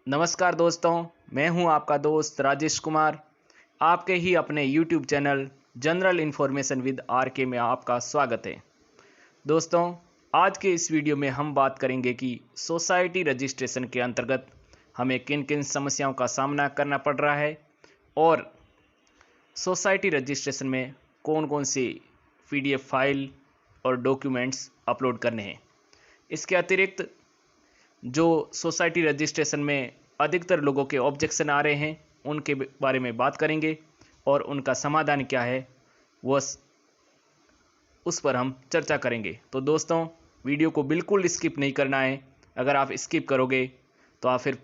नमस्कार दोस्तों, मैं हूं आपका दोस्त राजेश कुमार। आपके ही अपने YouTube channel general information with RK में आपका स्वागत है। दोस्तों, आज के इस वीडियो में हम बात करेंगे कि सोसाइटी रजिस्ट्रेशन के अंतर्गत हमें किन किन समस्याओं का सामना करना पड़ रहा है और सोसाइटी रजिस्ट्रेशन में कौन कौन सी PDF फाइल और डॉक्यूमेंट्स अपलोड करने हैं। इसके अतिरिक्त जो सोसाइटी रजिस्ट्रेशन में अधिकतर लोगों के ऑब्जेक्शन आ रहे हैं उनके बारे में बात करेंगे और उनका समाधान क्या है वो उस पर हम चर्चा करेंगे। तो दोस्तों, वीडियो को बिल्कुल स्किप नहीं करना है। अगर आप स्किप करोगे तो फिर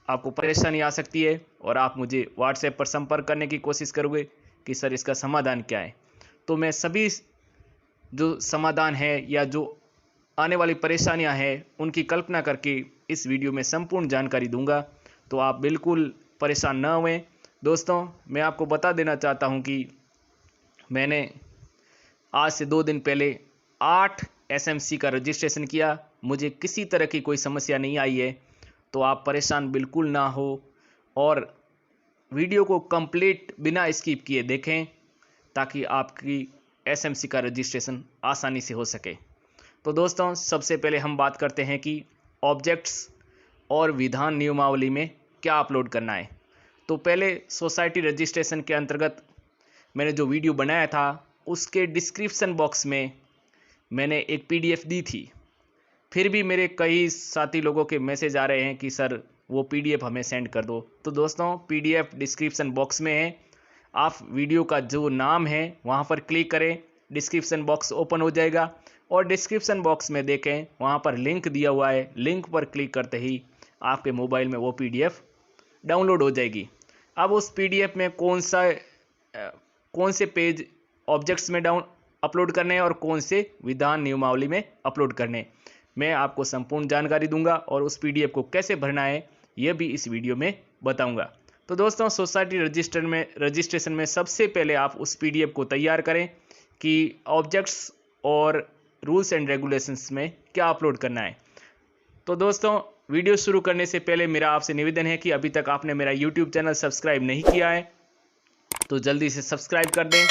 आपको परेशानी आ सकती है और आप मुझे व्हाट्सएप पर संपर्क करने की कोशिश करोगे कि सर इसका समाधान क्या है। तो मैं सभी जो समाधान है या जो आने वाली परेशानियां हैं उनकी कल्पना करके इस वीडियो में संपूर्ण जानकारी दूंगा, तो आप बिल्कुल परेशान न हुए। दोस्तों, मैं आपको बता देना चाहता हूं कि मैंने आज से 2 दिन पहले 8 SMC का रजिस्ट्रेशन किया। मुझे किसी तरह की कोई समस्या नहीं आई है, तो आप परेशान बिल्कुल ना हो और वीडियो को कंप्लीट बिना स्किप किए देखें ताकि आपकी SMC का रजिस्ट्रेशन आसानी से हो सके। तो दोस्तों, सबसे पहले हम बात करते हैं कि ऑब्जेक्ट्स और विधान नियमावली में क्या अपलोड करना है। तो पहले सोसाइटी रजिस्ट्रेशन के अंतर्गत मैंने जो वीडियो बनाया था उसके डिस्क्रिप्शन बॉक्स में मैंने एक PDF दी थी। फिर भी मेरे कई साथी लोगों के मैसेज आ रहे हैं कि सर वो PDF हमें सेंड कर दो। तो दोस्तों, PDF डिस्क्रिप्शन बॉक्स में है। आप वीडियो का जो नाम है वहाँ पर क्लिक करें, डिस्क्रिप्शन बॉक्स ओपन हो जाएगा और डिस्क्रिप्शन बॉक्स में देखें वहाँ पर लिंक दिया हुआ है। लिंक पर क्लिक करते ही आपके मोबाइल में वो PDF डाउनलोड हो जाएगी। अब उस PDF में कौन से पेज ऑब्जेक्ट्स में अपलोड करने हैं और कौन से विधान नियमावली में अपलोड करने हैं, मैं आपको संपूर्ण जानकारी दूंगा और उस PDF को कैसे भरना है यह भी इस वीडियो में बताऊंगा। तो दोस्तों, सोसाइटी रजिस्ट्रेशन में सबसे पहले आप उस PDF को तैयार करें कि ऑब्जेक्ट्स और रूल्स एंड रेगुलेशंस में क्या अपलोड करना है। तो दोस्तों, वीडियो शुरू करने से पहले मेरा आपसे निवेदन है कि अभी तक आपने मेरा YouTube चैनल सब्सक्राइब नहीं किया है तो जल्दी से सब्सक्राइब कर दें,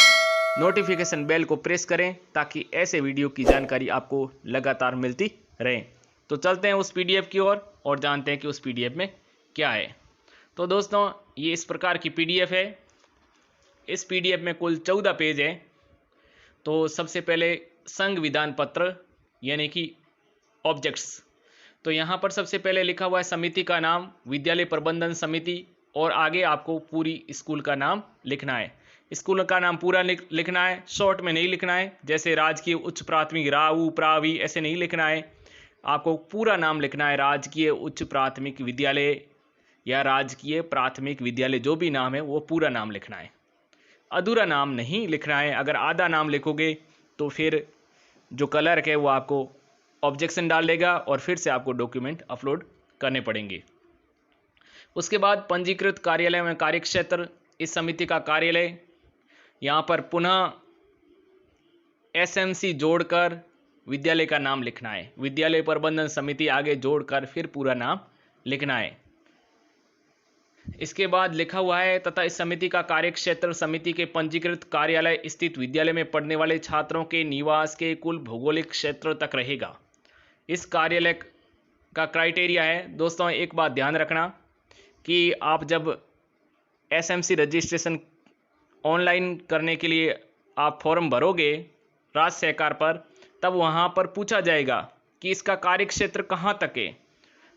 नोटिफिकेशन बेल को प्रेस करें ताकि ऐसे वीडियो की जानकारी आपको लगातार मिलती रहे। तो चलते हैं उस PDF की ओर और जानते हैं कि उस PDF में क्या है। तो दोस्तों, ये इस प्रकार की PDF है। इस PDF में कुल 14 पेज है। तो सबसे पहले संघ विधान पत्र यानी कि ऑब्जेक्ट्स। तो यहाँ पर सबसे पहले लिखा हुआ है समिति का नाम, विद्यालय प्रबंधन समिति, और आगे आपको पूरी स्कूल का नाम लिखना है। स्कूल का नाम पूरा लिखना है, शॉर्ट में नहीं लिखना है। जैसे राजकीय उच्च प्राथमिक राऊ प्रावी ऐसे नहीं लिखना है, आपको पूरा नाम लिखना है। राजकीय उच्च प्राथमिक विद्यालय या राजकीय प्राथमिक विद्यालय, जो भी नाम है वो पूरा नाम लिखना है। अधूरा नाम नहीं लिखना है। अगर आधा नाम लिखोगे तो फिर जो क्लर्क है वो आपको ऑब्जेक्शन डाल देगा और फिर से आपको डॉक्यूमेंट अपलोड करने पड़ेंगे। उसके बाद पंजीकृत कार्यालय में कार्यक्षेत्र, इस समिति का कार्यालय, यहाँ पर पुनः SMC जोड़कर विद्यालय का नाम लिखना है। विद्यालय प्रबंधन समिति आगे जोड़कर फिर पूरा नाम लिखना है। इसके बाद लिखा हुआ है तथा इस समिति का कार्यक्षेत्र समिति के पंजीकृत कार्यालय स्थित विद्यालय में पढ़ने वाले छात्रों के निवास के कुल भौगोलिक क्षेत्र तक रहेगा। इस कार्यालय का क्राइटेरिया है। दोस्तों, एक बात ध्यान रखना कि आप जब SMC रजिस्ट्रेशन ऑनलाइन करने के लिए आप फॉर्म भरोगे राज्य सरकार पर, तब वहाँ पर पूछा जाएगा कि इसका कार्यक्षेत्र कहाँ तक है।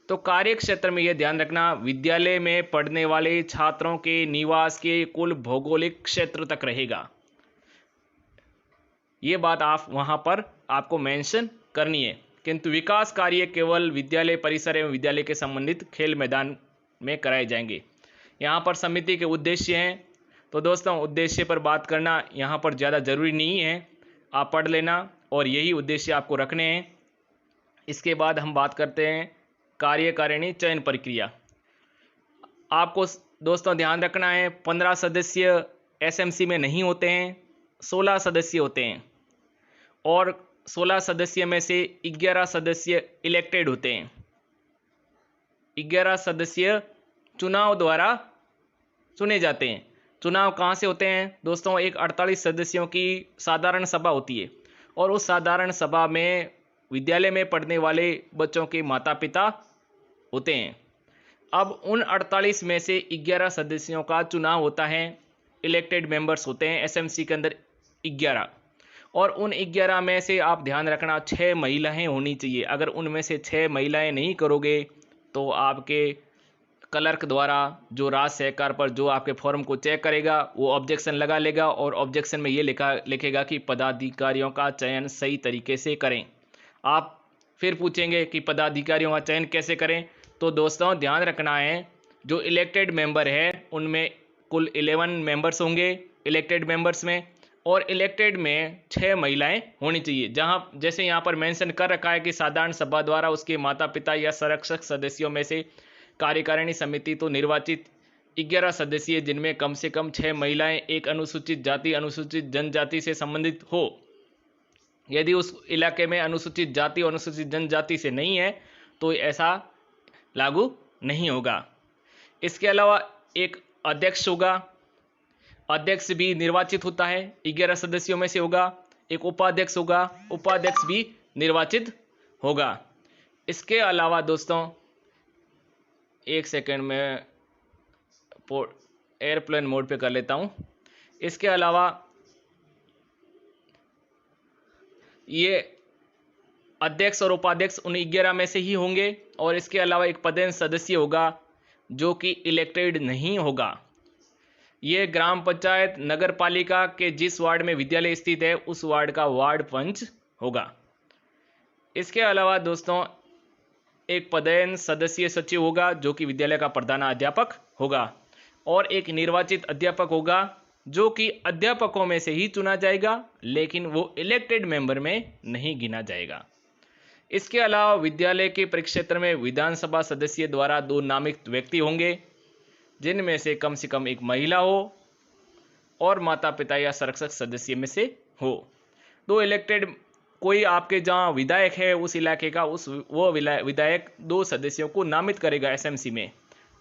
तो कार्यक्षेत्र में यह ध्यान रखना विद्यालय में पढ़ने वाले छात्रों के निवास के कुल भौगोलिक क्षेत्र तक रहेगा। ये बात आप वहाँ पर आपको मेंशन करनी है। किंतु विकास कार्य केवल विद्यालय परिसर एवं विद्यालय के संबंधित खेल मैदान में कराए जाएंगे। यहाँ पर समिति के उद्देश्य हैं। तो दोस्तों, उद्देश्य पर बात करना यहाँ पर ज़्यादा जरूरी नहीं है, आप पढ़ लेना और यही उद्देश्य आपको रखने हैं। इसके बाद हम बात करते हैं कार्यकारिणी चयन प्रक्रिया। आपको दोस्तों ध्यान रखना है 15 सदस्य SMC में नहीं होते हैं, 16 सदस्य होते हैं और 16 सदस्य में से 11 सदस्य इलेक्टेड होते हैं। 11 सदस्य चुनाव द्वारा चुने जाते हैं। चुनाव कहाँ से होते हैं दोस्तों? एक 48 सदस्यों की साधारण सभा होती है और उस साधारण सभा में विद्यालय में पढ़ने वाले बच्चों के माता पिता होते हैं। अब उन 48 में से 11 सदस्यों का चुनाव होता है। इलेक्टेड मेंबर्स होते हैं एसएमसी के अंदर 11, और उन 11 में से आप ध्यान रखना 6 महिलाएं होनी चाहिए। अगर उनमें से 6 महिलाएं नहीं करोगे तो आपके क्लर्क द्वारा जो राज्य सरकार पर जो आपके फॉर्म को चेक करेगा वो ऑब्जेक्शन लगा लेगा, और ऑब्जेक्शन में ये लिखेगा कि पदाधिकारियों का चयन सही तरीके से करें। आप फिर पूछेंगे कि पदाधिकारियों का चयन कैसे करें? तो दोस्तों ध्यान रखना है, जो इलेक्टेड मेंबर है उनमें कुल 11 मेंबर्स होंगे इलेक्टेड मेंबर्स में, और इलेक्टेड में 6 महिलाएं होनी चाहिए। जहां जैसे यहाँ पर मेंशन कर रखा है कि साधारण सभा द्वारा उसके माता पिता या संरक्षक सदस्यों में से कार्यकारिणी समिति तो निर्वाचित 11 सदस्य जिनमें कम से कम 6 महिलाएं एक अनुसूचित जाति अनुसूचित जनजाति से संबंधित हो। यदि उस इलाके में अनुसूचित जाति और अनुसूचित जनजाति से नहीं है तो ऐसा लागू नहीं होगा। इसके अलावा एक अध्यक्ष होगा, अध्यक्ष भी निर्वाचित होता है, 11 सदस्यों में से होगा। एक उपाध्यक्ष होगा, उपाध्यक्ष भी निर्वाचित होगा। इसके अलावा दोस्तों एक सेकंड में एयरप्लेन मोड पे कर लेता हूं। इसके अलावा ये अध्यक्ष और उपाध्यक्ष उन 11 में से ही होंगे, और इसके अलावा एक पदेन सदस्य होगा जो कि इलेक्टेड नहीं होगा। ये ग्राम पंचायत नगर पालिका के जिस वार्ड में विद्यालय स्थित है उस वार्ड का वार्ड पंच होगा। इसके अलावा दोस्तों एक पदेन सदस्य सचिव होगा जो कि विद्यालय का प्रधानाध्यापक होगा, और एक निर्वाचित अध्यापक होगा जो कि अध्यापकों में से ही चुना जाएगा, लेकिन वो इलेक्टेड मेंबर में नहीं गिना जाएगा। इसके अलावा विद्यालय के परिक्षेत्र में विधानसभा सदस्य द्वारा 2 नामित व्यक्ति होंगे जिनमें से कम एक महिला हो और माता पिता या संरक्षक सदस्य में से हो। 2 इलेक्टेड, कोई आपके जहाँ विधायक है उस इलाके का वो विधायक 2 सदस्यों को नामित करेगा एसएमसी में,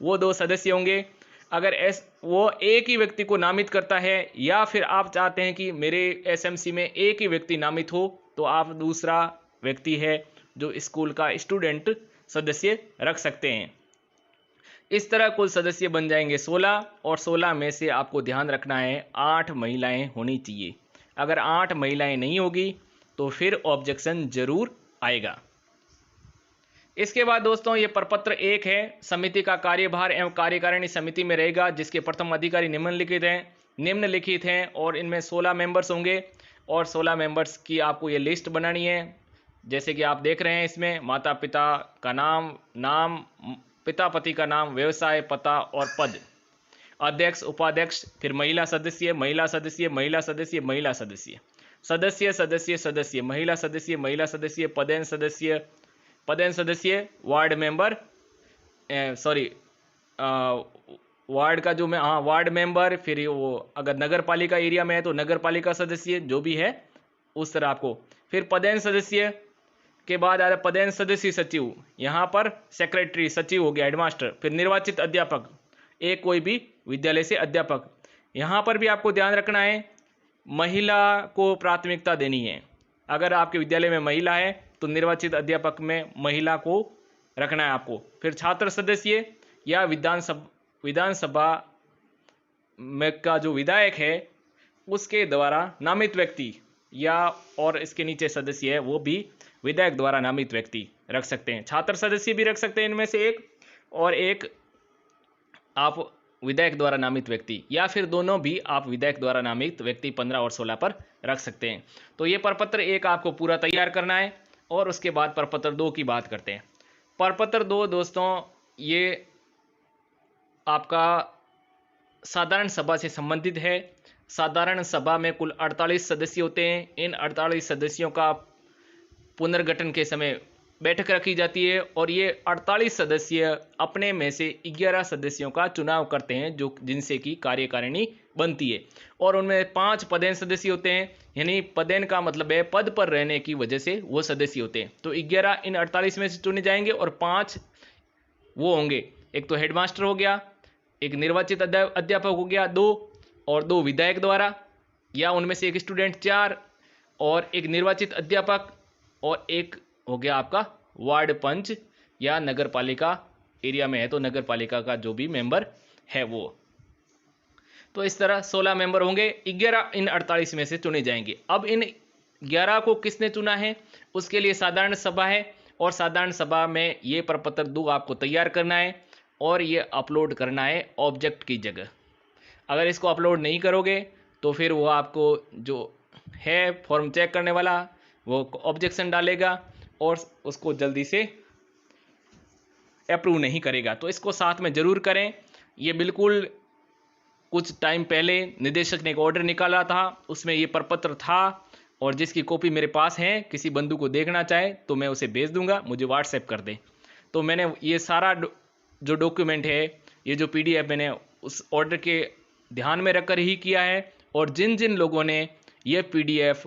वो 2 सदस्य होंगे। अगर वो एक ही व्यक्ति को नामित करता है या फिर आप चाहते हैं कि मेरे एसएमसी में एक ही व्यक्ति नामित हो तो आप दूसरा व्यक्ति है जो स्कूल का स्टूडेंट सदस्य रख सकते हैं। इस तरह कुल सदस्य बन जाएंगे 16, और 16 में से आपको ध्यान रखना है 8 महिलाएं होनी चाहिए। अगर 8 महिलाएं नहीं होगी तो फिर ऑब्जेक्शन जरूर आएगा। इसके बाद दोस्तों ये प्रपत्र 1 है। समिति का कार्यभार एवं कार्यकारिणी समिति में रहेगा जिसके प्रथम अधिकारी निम्नलिखित हैं और इनमें 16 मेंबर्स होंगे, और 16 मेंबर्स की आपको ये लिस्ट बनानी है। जैसे कि आप देख रहे हैं इसमें माता पिता का नाम पिता पति का नाम, व्यवसाय, पता और पद, अध्यक्ष, उपाध्यक्ष, फिर महिला सदस्य, महिला सदस्य, महिला सदस्य, महिला सदस्य, सदस्य, सदस्य, सदस्य, महिला सदस्य, महिला सदस्य, पदेन सदस्य, पदेन सदस्य, वार्ड मेंबर, वार्ड का जो वार्ड मेंबर, फिर वो अगर नगर पालिका एरिया में है तो नगर पालिका सदस्य, जो भी है उस तरह आपको। फिर पदेन सदस्य के बाद आ रहा पदेन सदस्य सचिव, यहाँ पर सेक्रेटरी सचिव हो गया, हेडमास्टर, फिर निर्वाचित अध्यापक, एक कोई भी विद्यालय से अध्यापक। यहाँ पर भी आपको ध्यान रखना है महिला को प्राथमिकता देनी है। अगर आपके विद्यालय में महिला है तो निर्वाचित अध्यापक में महिला को रखना है आपको। फिर छात्र सदस्य या विधानसभा में का जो विधायक है उसके द्वारा नामित व्यक्ति, या और इसके नीचे सदस्य है वो भी विधायक द्वारा नामित व्यक्ति रख सकते हैं। छात्र सदस्य भी रख सकते हैं इनमें से एक, और एक आप विधायक द्वारा नामित व्यक्ति, या फिर दोनों भी आप विधायक द्वारा नामित व्यक्ति 15 और 16 पर रख सकते हैं। तो ये प्रपत्र 1 आपको पूरा तैयार करना है, और उसके बाद प्रपत्र 2 की बात करते हैं। प्रपत्र 2 दोस्तों ये आपका साधारण सभा से संबंधित है। साधारण सभा में कुल 48 सदस्य होते हैं। इन 48 सदस्यों का पुनर्गठन के समय बैठक रखी जाती है, और ये 48 सदस्य अपने में से 11 सदस्यों का चुनाव करते हैं जो जिनसे की कार्यकारिणी बनती है, और उनमें 5 पदेन सदस्य होते हैं। यानी पदेन का मतलब है पद पर रहने की वजह से वो सदस्य होते हैं। तो 11 इन 48 में से चुने जाएंगे और 5 वो होंगे एक तो हेडमास्टर हो गया, एक निर्वाचित अध्यापक हो गया 2, और 2 विधायक द्वारा या उनमें से एक स्टूडेंट 4, और एक निर्वाचित अध्यापक, और एक हो गया आपका वार्ड पंच या नगर पालिका एरिया में है तो नगर पालिका का जो भी मेंबर है वो। तो इस तरह 16 मेंबर होंगे, 11 इन 48 में से चुने जाएंगे। अब इन 11 को किसने चुना है, उसके लिए साधारण सभा है, और साधारण सभा में ये प्रपत्र 2 आपको तैयार करना है और ये अपलोड करना है ऑब्जेक्ट की जगह। अगर इसको अपलोड नहीं करोगे तो फिर वो आपको जो है फॉर्म चेक करने वाला वो ऑब्जेक्शन डालेगा और उसको जल्दी से अप्रूव नहीं करेगा। तो इसको साथ में ज़रूर करें। ये बिल्कुल कुछ टाइम पहले निदेशक ने एक ऑर्डर निकाला था, उसमें ये प्रपत्र था, और जिसकी कॉपी मेरे पास है, किसी बंधु को देखना चाहे तो मैं उसे भेज दूंगा, मुझे व्हाट्सएप कर दें। तो मैंने ये सारा जो डॉक्यूमेंट है, ये जो PDF मैंने उस ऑर्डर के ध्यान में रखकर ही किया है, और जिन जिन लोगों ने ये PDF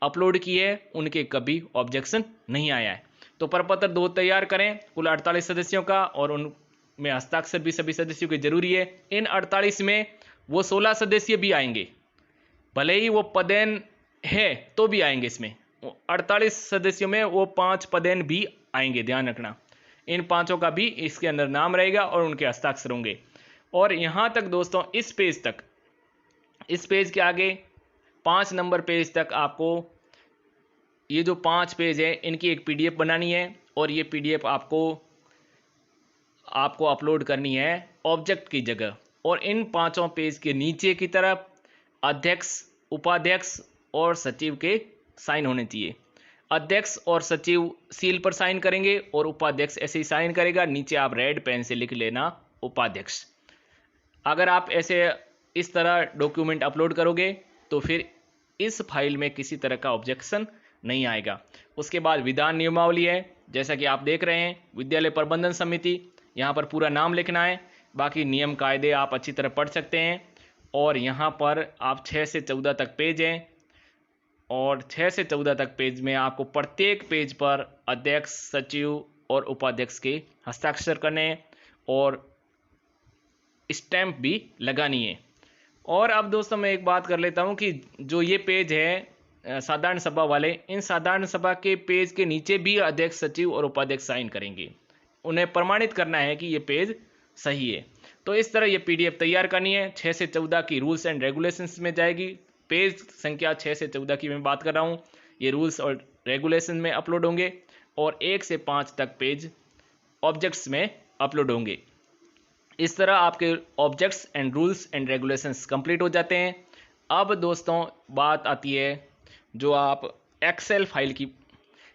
अपलोड की है उनके कभी ऑब्जेक्शन नहीं आया है। तो प्रपत्र 2 तैयार करें कुल 48 सदस्यों का, और उनमें हस्ताक्षर भी सभी सदस्यों के जरूरी है। इन 48 में वो 16 सदस्य भी आएंगे, भले ही वो पदेन है तो भी आएंगे। इसमें 48 सदस्यों में वो 5 पदेन भी आएंगे, ध्यान रखना। इन 5 का भी इसके अंदर नाम रहेगा और उनके हस्ताक्षर होंगे। और यहाँ तक दोस्तों, इस पेज तक, इस पेज के आगे 5 नंबर पेज तक आपको ये जो 5 पेज है इनकी एक PDF बनानी है, और ये PDF आपको अपलोड करनी है ऑब्जेक्ट की जगह। और इन 5 पेज के नीचे की तरफ अध्यक्ष, उपाध्यक्ष और सचिव के साइन होने चाहिए। अध्यक्ष और सचिव सील पर साइन करेंगे और उपाध्यक्ष ऐसे ही साइन करेगा। नीचे आप रेड पेन से लिख लेना उपाध्यक्ष। अगर आप ऐसे इस तरह डॉक्यूमेंट अपलोड करोगे तो फिर इस फाइल में किसी तरह का ऑब्जेक्शन नहीं आएगा। उसके बाद विधान नियमावली है, जैसा कि आप देख रहे हैं, विद्यालय प्रबंधन समिति, यहाँ पर पूरा नाम लिखना है। बाकी नियम कायदे आप अच्छी तरह पढ़ सकते हैं। और यहाँ पर आप 6 से 14 तक पेज हैं, और 6 से 14 तक पेज में आपको प्रत्येक पेज पर अध्यक्ष, सचिव और उपाध्यक्ष के हस्ताक्षर करने हैं और स्टैंप भी लगानी है। और अब दोस्तों मैं एक बात कर लेता हूँ कि जो ये पेज है साधारण सभा वाले, इन साधारण सभा के पेज के नीचे भी अध्यक्ष, सचिव और उपाध्यक्ष साइन करेंगे। उन्हें प्रमाणित करना है कि ये पेज सही है। तो इस तरह ये PDF तैयार करनी है। 6 से 14 की रूल्स एंड रेगुलेशंस में जाएगी। पेज संख्या 6 से 14 की मैं बात कर रहा हूँ, ये रूल्स और रेगुलेशन में अपलोड होंगे, और 1 से 5 तक पेज ऑब्जेक्ट्स में अपलोड होंगे। इस तरह आपके objects and rules and regulations complete हो जाते हैं। अब दोस्तों बात आती है जो आप एक्सेल फाइल की।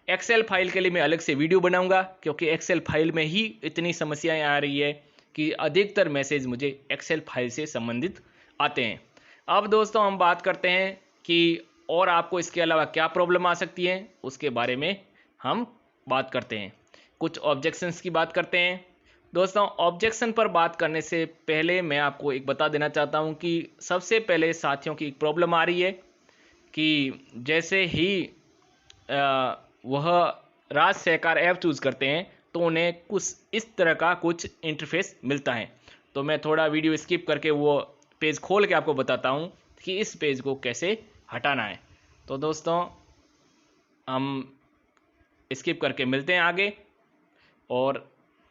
एक्सेल फाइल के लिए मैं अलग से वीडियो बनाऊंगा, क्योंकि एक्सेल फाइल में ही इतनी समस्याएं आ रही है कि अधिकतर मैसेज मुझे एक्सेल फाइल से संबंधित आते हैं। अब दोस्तों हम बात करते हैं कि और आपको इसके अलावा क्या प्रॉब्लम आ सकती है, उसके बारे में हम बात करते हैं। कुछ ऑब्जेक्शंस की बात करते हैं। दोस्तों ऑब्जेक्शन पर बात करने से पहले मैं आपको एक बता देना चाहता हूं कि सबसे पहले साथियों की एक प्रॉब्लम आ रही है कि जैसे ही वह राज्य सहकार ऐप चूज़ करते हैं तो उन्हें कुछ इस तरह का कुछ इंटरफेस मिलता है। तो मैं थोड़ा वीडियो स्किप करके वो पेज खोल के आपको बताता हूँ कि इस पेज को कैसे हटाना है। तो दोस्तों हम स्किप करके मिलते हैं आगे और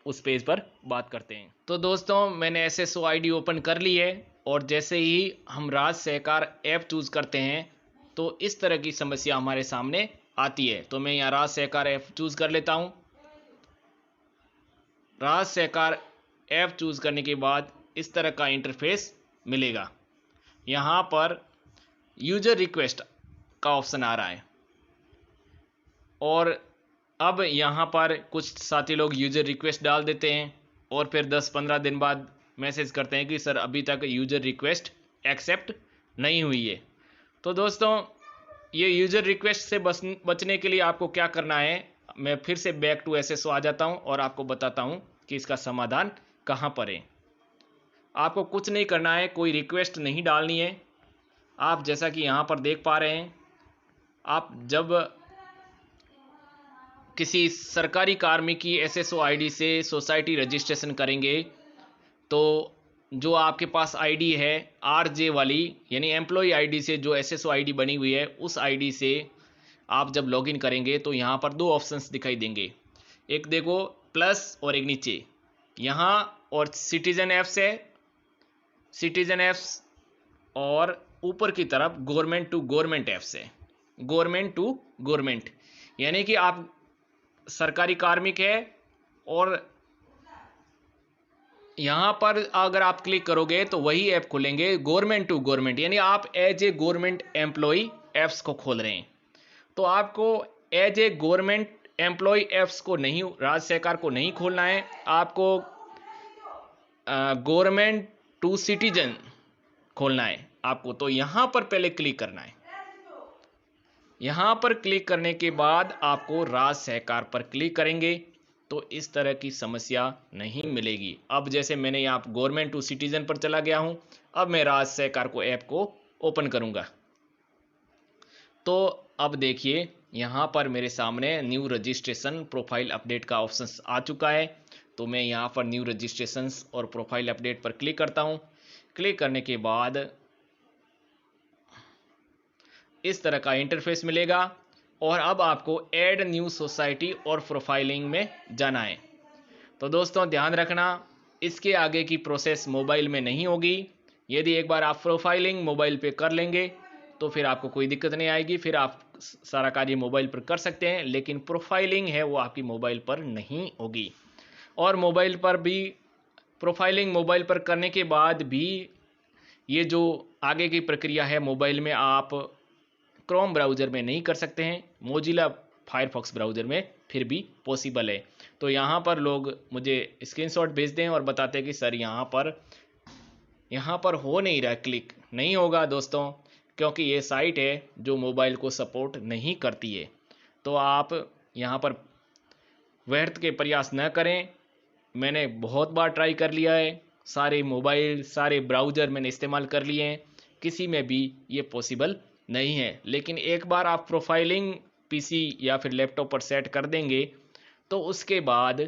उस पेज पर बात करते हैं। तो दोस्तों मैंने SSO ID ओपन कर ली है, और जैसे ही हम राज्य सहकार ऐप चूज़ करते हैं तो इस तरह की समस्या हमारे सामने आती है। तो मैं यहाँ राज्य सहकार ऐप चूज़ कर लेता हूँ। राज्य सहकार ऐप चूज़ करने के बाद इस तरह का इंटरफेस मिलेगा। यहाँ पर यूजर रिक्वेस्ट का ऑप्शन आ रहा है, और अब यहाँ पर कुछ साथी लोग यूजर रिक्वेस्ट डाल देते हैं और फिर 10-15 दिन बाद मैसेज करते हैं कि सर अभी तक यूजर रिक्वेस्ट एक्सेप्ट नहीं हुई है। तो दोस्तों ये यूजर रिक्वेस्ट से बचने के लिए आपको क्या करना है, मैं फिर से बैक टू SSO आ जाता हूँ और आपको बताता हूँ कि इसका समाधान कहाँ पर है। आपको कुछ नहीं करना है, कोई रिक्वेस्ट नहीं डालनी है। आप जैसा कि यहाँ पर देख पा रहे हैं, आप जब किसी सरकारी कार्मिक की एसएसओ आईडी से सोसाइटी रजिस्ट्रेशन करेंगे तो जो आपके पास आईडी है आरजे वाली, यानी एम्प्लॉय आईडी से जो एसएसओ आईडी बनी हुई है, उस आईडी से आप जब लॉगिन करेंगे तो यहाँ पर दो ऑप्शंस दिखाई देंगे। एक देखो प्लस और एक नीचे यहाँ, और सिटीजन ऐप्स है, सिटीजन ऐप्स, और ऊपर की तरफ गवर्नमेंट टू गवर्नमेंट ऐप्स है, गवर्नमेंट टू गवर्नमेंट, यानी कि आप सरकारी कार्मिक है और यहाँ पर अगर आप क्लिक करोगे तो वही ऐप खुलेंगे गवर्नमेंट टू गवर्नमेंट, यानी आप as a government employ apps को खोल रहे हैं। तो आपको as a government employ apps को नहीं, राज्य सरकार को नहीं खोलना है, आपको गवर्नमेंट टू सिटीजन खोलना है आपको। तो यहाँ पर पहले क्लिक करना है। यहाँ पर क्लिक करने के बाद आपको राज्य सरकार पर क्लिक करेंगे तो इस तरह की समस्या नहीं मिलेगी। अब जैसे मैंने यहाँ गवर्नमेंट टू सिटीजन पर चला गया हूँ, अब मैं राज्य सरकार को ऐप को ओपन करूँगा तो अब देखिए यहाँ पर मेरे सामने न्यू रजिस्ट्रेशन प्रोफाइल अपडेट का ऑप्शन आ चुका है। तो मैं यहाँ पर न्यू रजिस्ट्रेशंस और प्रोफाइल अपडेट पर क्लिक करता हूँ। क्लिक करने के बाद इस तरह का इंटरफेस मिलेगा और अब आपको ऐड न्यू सोसाइटी और प्रोफाइलिंग में जाना है। तो दोस्तों ध्यान रखना, इसके आगे की प्रोसेस मोबाइल में नहीं होगी। यदि एक बार आप प्रोफाइलिंग मोबाइल पे कर लेंगे तो फिर आपको कोई दिक्कत नहीं आएगी, फिर आप सारा कार्य मोबाइल पर कर सकते हैं, लेकिन प्रोफाइलिंग है वो आपकी मोबाइल पर नहीं होगी। और मोबाइल पर भी प्रोफाइलिंग मोबाइल पर करने के बाद भी ये जो आगे की प्रक्रिया है मोबाइल में आप क्रोम ब्राउज़र में नहीं कर सकते हैं, मोजिला फायरफॉक्स ब्राउज़र में फिर भी पॉसिबल है। तो यहाँ पर लोग मुझे स्क्रीनशॉट भेजते हैं और बताते हैं कि सर यहाँ पर हो नहीं रहा, क्लिक नहीं होगा दोस्तों, क्योंकि ये साइट है जो मोबाइल को सपोर्ट नहीं करती है। तो आप यहाँ पर व्यर्थ के प्रयास न करें। मैंने बहुत बार ट्राई कर लिया है, सारे मोबाइल सारे ब्राउज़र मैंने इस्तेमाल कर लिए हैं, किसी में भी ये पॉसिबल नहीं है। लेकिन एक बार आप प्रोफाइलिंग पीसी या फिर लैपटॉप पर सेट कर देंगे तो उसके बाद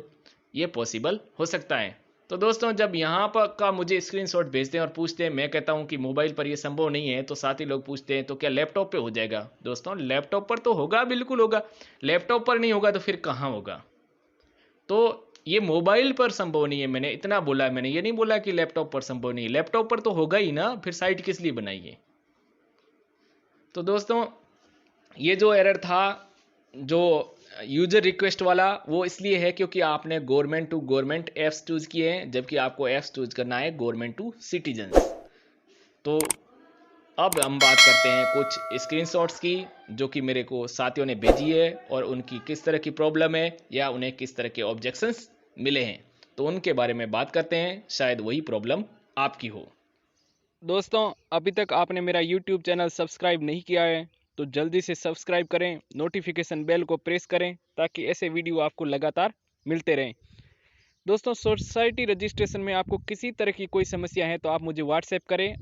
ये पॉसिबल हो सकता है। तो दोस्तों जब यहाँ पर का मुझे स्क्रीनशॉट भेजते हैं और पूछते हैं, मैं कहता हूँ कि मोबाइल पर ये संभव नहीं है, तो साथ ही लोग पूछते हैं तो क्या लैपटॉप पे हो जाएगा? दोस्तों लैपटॉप पर तो होगा, बिल्कुल होगा। लैपटॉप पर नहीं होगा तो फिर कहाँ होगा? तो ये मोबाइल पर संभव नहीं है, मैंने इतना बोला। मैंने ये नहीं बोला कि लैपटॉप पर संभव नहीं है, लैपटॉप पर तो होगा ही ना, फिर साइट किस लिए बनाई है? तो दोस्तों ये जो एरर था जो यूजर रिक्वेस्ट वाला, वो इसलिए है क्योंकि आपने government to government apps choose किए हैं, जबकि आपको ऐप्स चूज करना है गवर्नमेंट टू सिटीजन्स। तो अब हम बात करते हैं कुछ स्क्रीनशॉट्स की जो कि मेरे को साथियों ने भेजी है और उनकी किस तरह की प्रॉब्लम है या उन्हें किस तरह के ऑब्जेक्शंस मिले हैं, तो उनके बारे में बात करते हैं, शायद वही प्रॉब्लम आपकी हो। दोस्तों अभी तक आपने मेरा YouTube चैनल सब्सक्राइब नहीं किया है तो जल्दी से सब्सक्राइब करें, नोटिफिकेशन बेल को प्रेस करें ताकि ऐसे वीडियो आपको लगातार मिलते रहें। दोस्तों सोसाइटी रजिस्ट्रेशन में आपको किसी तरह की कोई समस्या है तो आप मुझे व्हाट्सएप करें,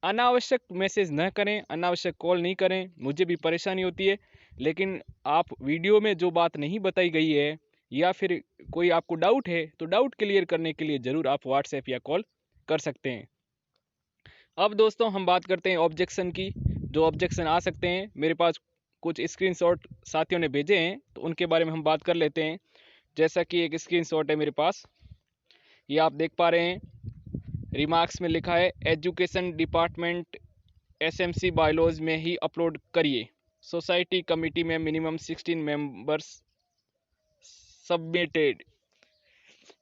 अनावश्यक मैसेज न करें, अनावश्यक कॉल नहीं करें, मुझे भी परेशानी होती है। लेकिन आप वीडियो में जो बात नहीं बताई गई है या फिर कोई आपको डाउट है तो डाउट क्लियर करने के लिए ज़रूर आप व्हाट्सएप या कॉल कर सकते हैं। अब दोस्तों हम बात करते हैं ऑब्जेक्शन की, जो ऑब्जेक्शन आ सकते हैं। मेरे पास कुछ स्क्रीनशॉट साथियों ने भेजे हैं तो उनके बारे में हम बात कर लेते हैं। जैसा कि एक स्क्रीनशॉट है मेरे पास, ये आप देख पा रहे हैं, रिमार्क्स में लिखा है एजुकेशन डिपार्टमेंट एसएमसी बायलॉज में ही अपलोड करिए, सोसाइटी कमेटी में मिनिमम 16 मेंबर्स सबमिटेड।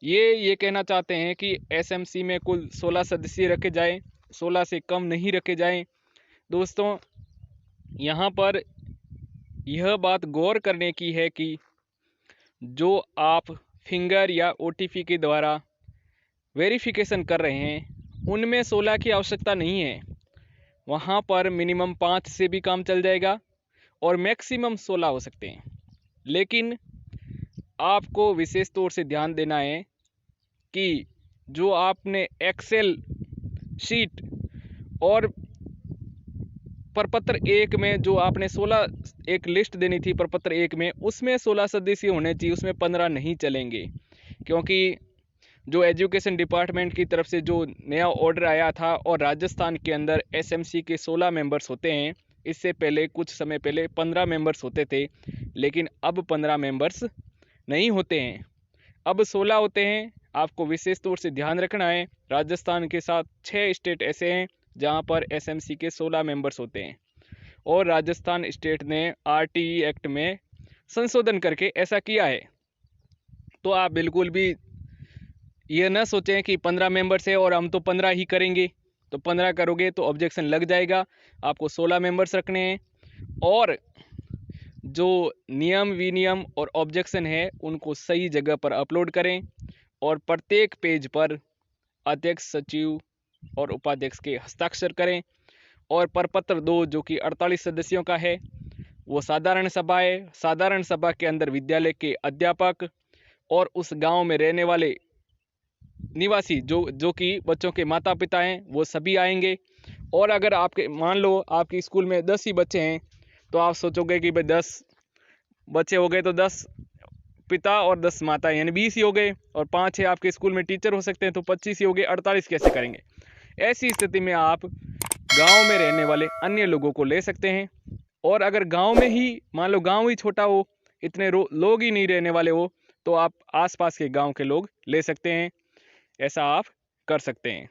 ये कहना चाहते हैं कि एसएमसी में कुल 16 सदस्य रखे जाएं, 16 से कम नहीं रखे जाएं। दोस्तों यहाँ पर यह बात गौर करने की है कि जो आप फिंगर या ओटीपी के द्वारा वेरिफिकेशन कर रहे हैं उनमें 16 की आवश्यकता नहीं है। वहाँ पर मिनिमम 5 से भी काम चल जाएगा और मैक्सिमम 16 हो सकते हैं। लेकिन आपको विशेष तौर से ध्यान देना है कि जो आपने एक्सेल शीट और प्रपत्र 1 में जो आपने 16 एक लिस्ट देनी थी प्रपत्र 1 में, उसमें 16 सदस्य होने चाहिए, उसमें 15 नहीं चलेंगे। क्योंकि जो एजुकेशन डिपार्टमेंट की तरफ से जो नया ऑर्डर आया था और राजस्थान के अंदर एसएमसी के 16 मेंबर्स होते हैं, इससे पहले कुछ समय पहले 15 मेंबर्स होते थे, लेकिन अब 15 मेंबर्स नहीं होते हैं, अब 16 होते हैं। आपको विशेष तौर से ध्यान रखना है, राजस्थान के साथ 6 स्टेट ऐसे हैं जहां पर एसएमसी के 16 मेंबर्स होते हैं, और राजस्थान स्टेट ने आरटीई एक्ट में संशोधन करके ऐसा किया है। तो आप बिल्कुल भी ये न सोचें कि 15 मेंबर्स है और हम तो 15 ही करेंगे, तो 15 करोगे तो ऑब्जेक्शन लग जाएगा। आपको 16 मेंबर्स रखने हैं, और जो नियम विनियम और ऑब्जेक्शन है उनको सही जगह पर अपलोड करें, और प्रत्येक पेज पर अध्यक्ष, सचिव और उपाध्यक्ष के हस्ताक्षर करें। और प्रपत्र 2 जो कि 48 सदस्यों का है, वो साधारण सभा है। साधारण सभा के अंदर विद्यालय के अध्यापक और उस गांव में रहने वाले निवासी जो कि बच्चों के माता पिता हैं, वो सभी आएंगे। और अगर आपके मान लो आपके स्कूल में 10 ही बच्चे हैं, तो आप सोचोगे कि भाई 10 बच्चे हो गए तो 10 पिता और 10 माता, यानी 20 ही हो गए, और 5 है आपके स्कूल में टीचर हो सकते हैं, तो 25 ही हो गए, 48 कैसे करेंगे। ऐसी स्थिति में आप गांव में रहने वाले अन्य लोगों को ले सकते हैं। और अगर गांव में ही मान लो गांव ही छोटा हो, इतने लोग ही नहीं रहने वाले हो, तो आप आसपास के गांव के लोग ले सकते हैं, ऐसा आप कर सकते हैं।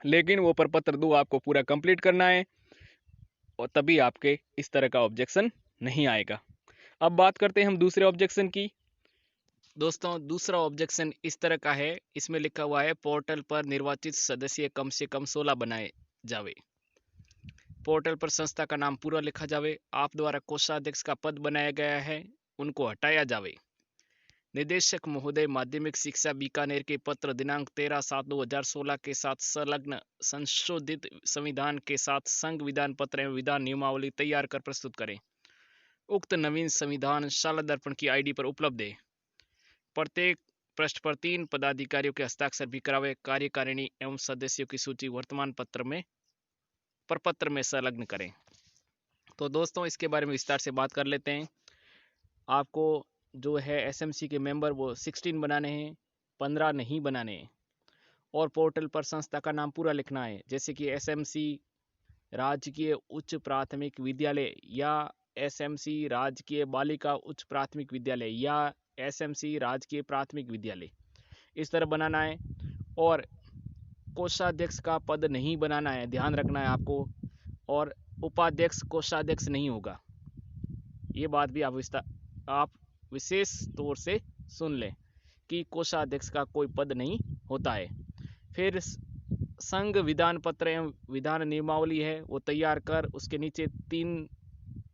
लेकिन वो प्रपत्र 2 आपको पूरा कंप्लीट करना है, और तभी आपके इस तरह का ऑब्जेक्शन नहीं आएगा। अब बात करते हैं हम दूसरे ऑब्जेक्शन की। दोस्तों, दूसरा ऑब्जेक्शन इस तरह का है, इसमें लिखा हुआ है पोर्टल पर निर्वाचित सदस्य कम से कम 16 बनाए जावे। पोर्टल पर संस्था का नाम पूरा लिखा जावे। आप द्वारा कोषाध्यक्ष का पद बनाया गया है, उनको हटाया जावे। निदेशक महोदय माध्यमिक शिक्षा बीकानेर के पत्र दिनांक 13/7/2016 के साथ संलग्न संशोधित संविधान के साथ संघ विधान पत्र एवं विधान नियमावली तैयार कर प्रस्तुत करें। उक्त नवीन संविधान शाला दर्पण की आईडी पर उपलब्ध है। प्रत्येक पृष्ठ पर 3 पदाधिकारियों के हस्ताक्षर भी करावे। कार्यकारिणी एवं सदस्यों की सूची वर्तमान प्रपत्र में संलग्न करें। तो दोस्तों, इसके बारे में विस्तार से बात कर लेते हैं। आपको जो है एसएमसी के मेंबर वो 16 बनाने हैं, 15 नहीं बनाने हैं। और पोर्टल पर संस्था का नाम पूरा लिखना है, जैसे कि एसएमसी राजकीय उच्च प्राथमिक विद्यालय, या एसएमसी राजकीय बालिका उच्च प्राथमिक विद्यालय, या एसएमसी राजकीय प्राथमिक विद्यालय, इस तरह बनाना है। और कोषाध्यक्ष का पद नहीं बनाना है, ध्यान रखना है आपको। और उपाध्यक्ष कोषाध्यक्ष नहीं होगा, ये बात भी आप विशेष तौर से सुन लें कि कोषाध्यक्ष का कोई पद नहीं होता है। फिर संघ विधान पत्र एवं विधान नियमावली है, वो तैयार कर उसके नीचे 3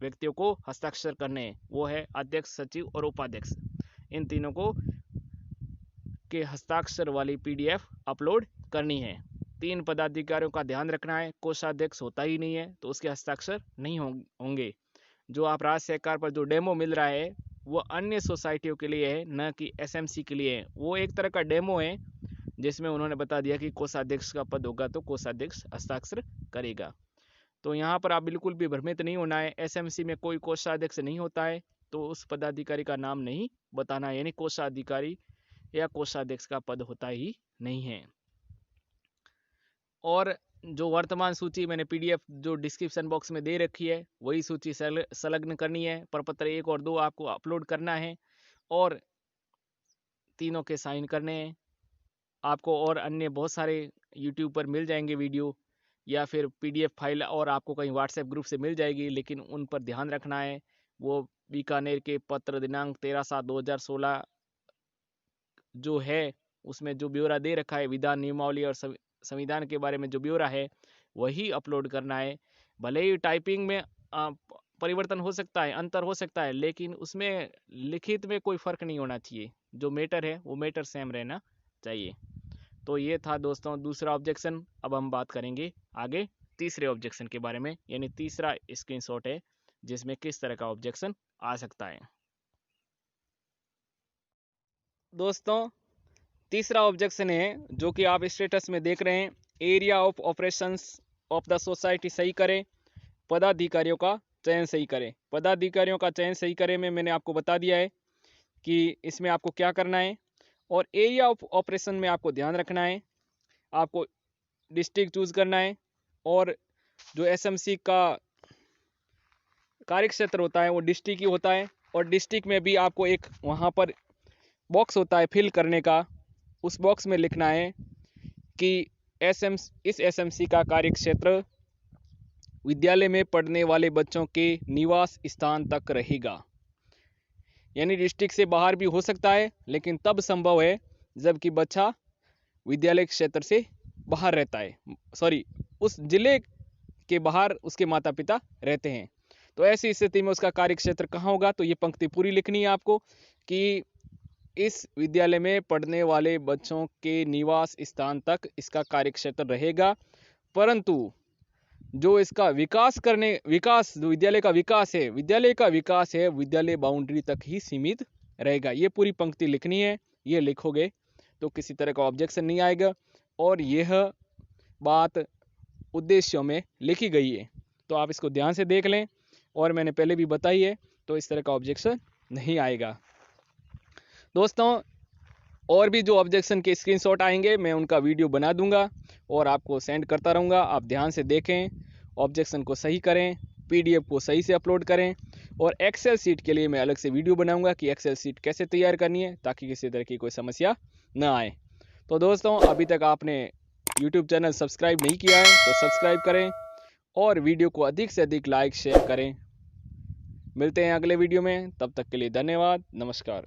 व्यक्तियों को हस्ताक्षर करने हैं, वो है अध्यक्ष, सचिव और उपाध्यक्ष। इन तीनों को के हस्ताक्षर वाली पीडीएफ अपलोड करनी है। 3 पदाधिकारियों का ध्यान रखना है, कोषाध्यक्ष होता ही नहीं है तो उसके हस्ताक्षर नहीं होंगे। जो आप राज्य सरकार पर जो डेमो मिल रहा है वो अन्य सोसाइटियों के लिए है, न कि एसएमसी के लिए है। वो एक तरह का डेमो है जिसमें उन्होंने बता दिया कि कोषाध्यक्ष का पद होगा तो कोषाध्यक्ष हस्ताक्षर करेगा। तो यहाँ पर आप बिल्कुल भी भ्रमित नहीं होना है, एसएमसी में कोई कोषाध्यक्ष नहीं होता है तो उस पदाधिकारी का नाम नहीं बताना है, यानी कोषाधिकारी या कोषाध्यक्ष का पद होता ही नहीं है। और जो वर्तमान सूची मैंने पीडीएफ जो डिस्क्रिप्शन बॉक्स में दे रखी है, वही सूची संलग्न करनी है। प्रपत्र 1 और 2 आपको अपलोड करना है और तीनों के साइन करने हैं। आपको और अन्य बहुत सारे यूट्यूब पर मिल जाएंगे वीडियो या फिर पीडीएफ फाइल, और आपको कहीं व्हाट्सएप ग्रुप से मिल जाएगी, लेकिन उन पर ध्यान रखना है। वो बीकानेर के पत्र दिनांक 13/7/2016 जो है उसमें जो ब्यौरा दे रखा है, विधान नियमावली और संविधान के बारे में जो ब्यौरा है वही अपलोड करना है। भले ही टाइपिंग में परिवर्तन हो सकता है, अंतर हो सकता है, लेकिन उसमें लिखित में कोई फर्क नहीं होना चाहिए। जो मैटर है वो मैटर सेम रहना चाहिए। तो ये था दोस्तों दूसरा ऑब्जेक्शन। अब हम बात करेंगे आगे तीसरे ऑब्जेक्शन के बारे में, यानी तीसरा स्क्रीनशॉट है जिसमें किस तरह का ऑब्जेक्शन आ सकता है। दोस्तों, तीसरा ऑब्जेक्शन है जो कि आप स्टेटस में देख रहे हैं, area of operations of the society सही करें। पदाधिकारियों का चयन सही करें। पदाधिकारियों का चयन सही करें में मैंने आपको बता दिया है कि इसमें आपको क्या करना है। और एरिया ऑफ ऑपरेशन में आपको ध्यान रखना है, आपको डिस्ट्रिक्ट चूज करना है और जो एसएमसी का कार्यक्षेत्र होता है वो डिस्ट्रिक्ट ही होता है। और डिस्ट्रिक्ट में भी आपको एक वहाँ पर बॉक्स होता है फिल करने का, उस बॉक्स में लिखना है कि इस एसएमसी का कार्यक्षेत्र विद्यालय में पढ़ने वाले बच्चों के निवास स्थान तक रहेगा। यानी डिस्ट्रिक्ट से बाहर भी हो सकता है, लेकिन तब संभव है जबकि बच्चा विद्यालय क्षेत्र से बाहर रहता है, उस जिले के बाहर उसके माता पिता रहते हैं। तो ऐसी स्थिति में उसका कार्यक्षेत्र कहाँ होगा, तो ये पंक्ति पूरी लिखनी है आपको कि इस विद्यालय में पढ़ने वाले बच्चों के निवास स्थान तक इसका कार्यक्षेत्र रहेगा, परंतु जो इसका विकास जो विद्यालय का विकास है विद्यालय बाउंड्री तक ही सीमित रहेगा। ये पूरी पंक्ति लिखनी है। ये लिखोगे तो किसी तरह का ऑब्जेक्शन नहीं आएगा और यह बात उद्देश्यों में लिखी गई है, तो आप इसको ध्यान से देख लें। और मैंने पहले भी बताई है, तो इस तरह का ऑब्जेक्शन नहीं आएगा। दोस्तों, और भी जो ऑब्जेक्शन के स्क्रीनशॉट आएंगे मैं उनका वीडियो बना दूंगा और आपको सेंड करता रहूँगा। आप ध्यान से देखें, ऑब्जेक्शन को सही करें, पीडीएफ को सही से अपलोड करें। और एक्सेल सीट के लिए मैं अलग से वीडियो बनाऊंगा कि एक्सेल सीट कैसे तैयार करनी है, ताकि किसी तरह की कोई समस्या ना आए। तो दोस्तों, अभी तक आपने यूट्यूब चैनल सब्सक्राइब नहीं किया है तो सब्सक्राइब करें और वीडियो को अधिक से अधिक लाइक शेयर करें। मिलते हैं अगले वीडियो में, तब तक के लिए धन्यवाद, नमस्कार।